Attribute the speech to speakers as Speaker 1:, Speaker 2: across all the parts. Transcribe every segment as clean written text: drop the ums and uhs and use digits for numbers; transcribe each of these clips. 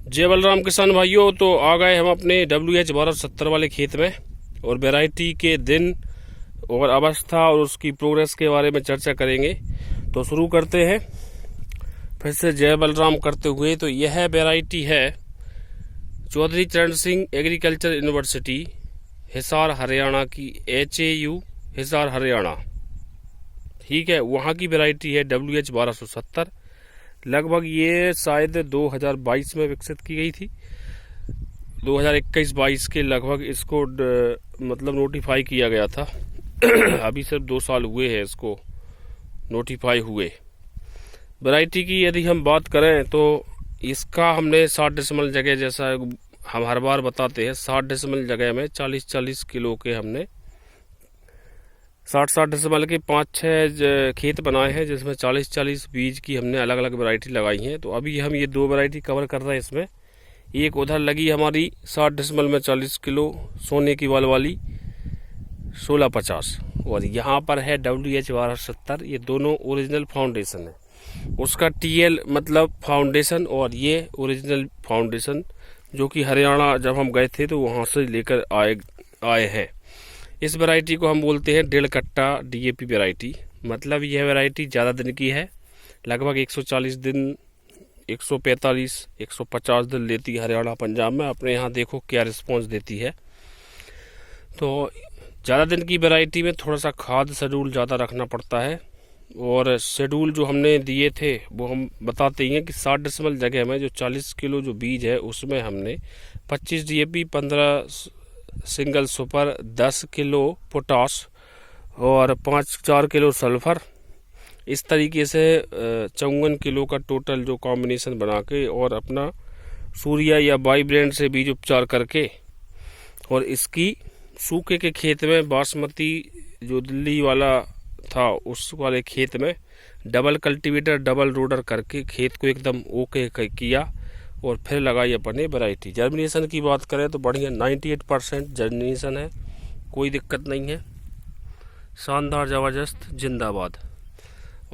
Speaker 1: जय बलराम किसान भाइयों। तो आ गए हम अपने WH1270 वाले खेत में और वैरायटी के दिन और अवस्था और उसकी प्रोग्रेस के बारे में चर्चा करेंगे। तो शुरू करते हैं फिर से जय बलराम करते हुए। तो यह वैरायटी है चौधरी चरण सिंह एग्रीकल्चर यूनिवर्सिटी हिसार हरियाणा की, HAU हिसार हरियाणा, ठीक है, वहाँ की वैरायटी है WH1270। लगभग ये शायद 2022 में विकसित की गई थी। 2021-22 के लगभग इसको मतलब नोटिफाई किया गया था। अभी सिर्फ 2 साल हुए हैं इसको नोटिफाई हुए। वैरायटी की यदि हम बात करें तो इसका हमने 60 डेसिमल जगह, जैसा हम हर बार बताते हैं, 60 डेसिमल जगह में 40-40 किलो के हमने 60-60 डेसिमल के 5-6 खेत बनाए हैं, जिसमें 40-40 बीज की हमने अलग अलग वैरायटी लगाई हैं। तो अभी हम ये 2 वैरायटी कवर कर रहे हैं इसमें। एक उधर लगी हमारी 60 डेसिमल में 40 किलो सोने की वाल वाली 1650, और यहाँ पर है WH1270। ये दोनों ओरिजिनल फाउंडेशन है। उसका TL मतलब फाउंडेशन, और ये ओरिजिनल फाउंडेशन जो कि हरियाणा जब हम गए थे तो वहाँ से लेकर आए हैं। इस वैरायटी को हम बोलते हैं 1.5 कट्टा DAP वैरायटी। मतलब यह वैरायटी ज़्यादा दिन की है, लगभग 140 दिन, 145, 150 दिन लेती है हरियाणा पंजाब में। अपने यहाँ देखो क्या रिस्पॉन्स देती है। तो ज़्यादा दिन की वैरायटी में थोड़ा सा खाद शेड्यूल ज़्यादा रखना पड़ता है, और शेड्यूल जो हमने दिए थे वो हम बताते ही हैं कि 60 डेसिमल जगह में जो 40 किलो जो बीज है उसमें हमने 25 DAP, 15 single super, 10 kilo potash और 5-4 किलो सल्फर, इस तरीके से 54 किलो का टोटल जो कॉम्बिनेशन बना के, और अपना सूर्या या बाई ब्रांड से बीज उपचार करके, और इसकी सूखे के खेत में बासमती जो दिल्ली वाला था उस वाले खेत में डबल कल्टीवेटर, डबल रोडर करके खेत को एकदम ओके किया, और फिर लगाई अपने वैरायटी। जर्मिनेशन की बात करें तो बढ़िया 98% जर्मिनेशन है, कोई दिक्कत नहीं है, शानदार, ज़बरदस्त, जिंदाबाद।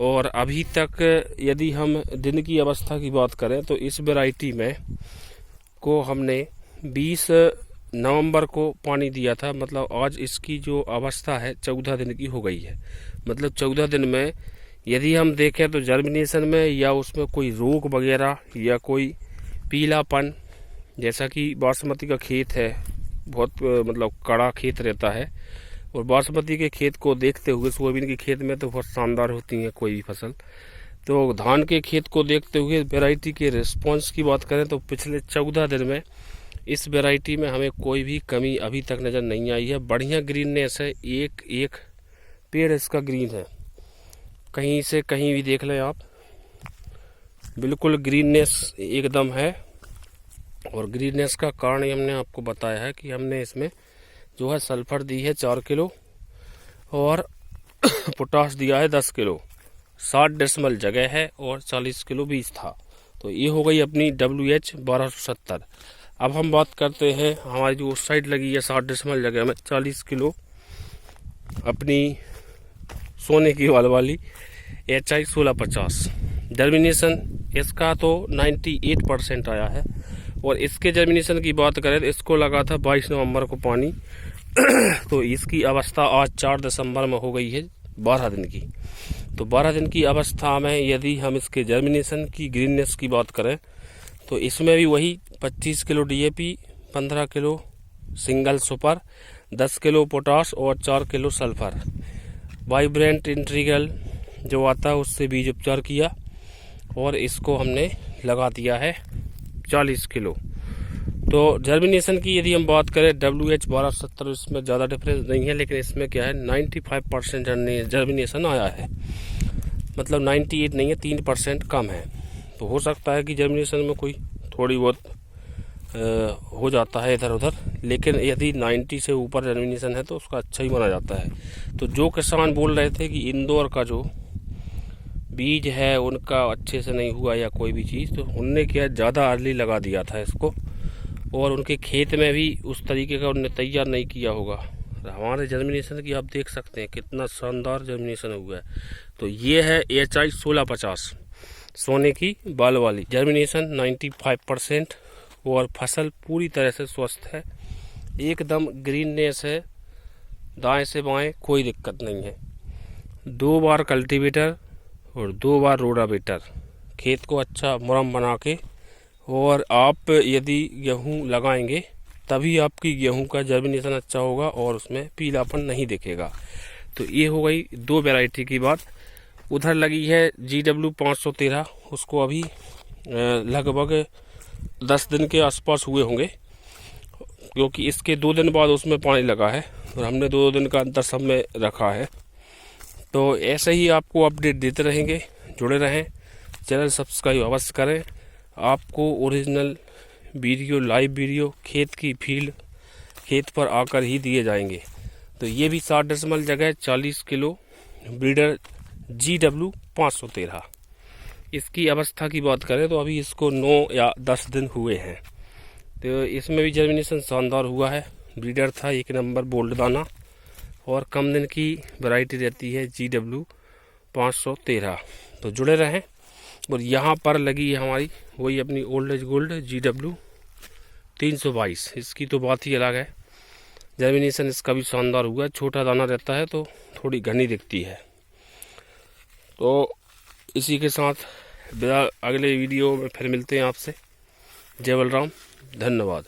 Speaker 1: और अभी तक यदि हम दिन की अवस्था की बात करें तो इस वैरायटी में को हमने 20 नवंबर को पानी दिया था। मतलब आज इसकी जो अवस्था है 14 दिन की हो गई है। मतलब 14 दिन में यदि हम देखें तो जर्मिनेशन में या उसमें कोई रोग वगैरह या कोई पीलापन, जैसा कि बासमती का खेत है, बहुत मतलब कड़ा खेत रहता है, और बासमती के खेत को देखते हुए सोयाबीन के खेत में तो बहुत शानदार होती है कोई भी फसल। तो धान के खेत को देखते हुए वैरायटी के रिस्पॉन्स की बात करें तो पिछले 14 दिन में इस वैरायटी में हमें कोई भी कमी अभी तक नज़र नहीं आई है। बढ़िया ग्रीननेस है, एक एक पेड़ इसका ग्रीन है, कहीं से कहीं भी देख लें आप, बिल्कुल ग्रीननेस एकदम है। और ग्रीननेस का कारण हमने आपको बताया है कि हमने इसमें जो है सल्फर दी है 4 किलो और पोटास दिया है 10 किलो। 60 डेसिमल जगह है और 40 किलो बीज था। तो ये हो गई अपनी WH1270। अब हम बात करते हैं हमारी जो उस साइड लगी है 60 डेसिमल जगह में 40 किलो अपनी सोने की वाल वाली HI 1650। जर्मिनेशन इसका तो 98% आया है। और इसके जर्मिनेशन की बात करें तो इसको लगा था 22 नवंबर को पानी। तो इसकी अवस्था आज 4 दिसंबर में हो गई है 12 दिन की। तो 12 दिन की अवस्था में यदि हम इसके जर्मिनेशन की ग्रीननेस की बात करें तो इसमें भी वही 25 kilo DAP, 15 kilo single super, 10 kilo potash और 4 किलो सल्फर, वाइब्रेंट इंट्रीगल जो आता है उससे बीज उपचार किया, और इसको हमने लगा दिया है 40 किलो। तो जर्मिनेशन की यदि हम बात करें WH1270, इसमें ज़्यादा डिफरेंस नहीं है, लेकिन इसमें क्या है 95% जर्मिनेशन आया है। मतलब 98 नहीं है, 3% कम है। तो हो सकता है कि जर्मिनेशन में कोई थोड़ी बहुत हो जाता है इधर उधर, लेकिन यदि 90 से ऊपर जर्मिनेशन है तो उसका अच्छा ही माना जाता है। तो जो किसान बोल रहे थे कि इंदौर का जो बीज है उनका अच्छे से नहीं हुआ या कोई भी चीज़, तो उनने क्या ज़्यादा अर्ली लगा दिया था इसको, और उनके खेत में भी उस तरीके का उनने तैयार नहीं किया होगा। हमारे जर्मिनेशन की आप देख सकते हैं कितना शानदार जर्मिनेशन हुआ है। तो ये है HI 1650 सोने की बाल वाली, जर्मिनेशन 95%, और फसल पूरी तरह से स्वस्थ है, एकदम ग्रीननेस है, दाएं से बाएं कोई दिक्कत नहीं है। 2 बार कल्टीवेटर और 2 बार रोटावेटर, खेत को अच्छा मुरम बना के, और आप यदि गेहूं लगाएंगे तभी आपकी गेहूं का जर्मिनेशन अच्छा होगा और उसमें पीलापन नहीं दिखेगा। तो ये हो गई 2 वैरायटी की बात। उधर लगी है GW 513, उसको अभी लगभग 10 दिन के आसपास हुए होंगे, क्योंकि इसके 2 दिन बाद उसमें पानी लगा है और हमने 2 दिन का अंतर सब में रखा है। तो ऐसे ही आपको अपडेट देते रहेंगे, जुड़े रहें, चैनल सब्सक्राइब अवश्य करें। आपको ओरिजिनल वीडियो, लाइव वीडियो खेत की फील्ड, खेत पर आकर ही दिए जाएंगे। तो ये भी 60 डेसिमल जगह 40 किलो ब्रीडर GW 513। इसकी अवस्था की बात करें तो अभी इसको 9 या 10 दिन हुए हैं। तो इसमें भी जर्मिनेशन शानदार हुआ है। ब्रीडर था 1 नंबर बोल्ड दाना, और कम दिन की वैरायटी रहती है GW 513। तो जुड़े रहें। और यहाँ पर लगी है हमारी वही अपनी ओल्ड एज गोल्ड GW 322। इसकी तो बात ही अलग है, जर्मिनेशन इसका भी शानदार हुआ है। छोटा दाना रहता है तो थोड़ी घनी दिखती है। तो इसी के साथ अगले वीडियो में फिर मिलते हैं आपसे। जय बलराम, धन्यवाद।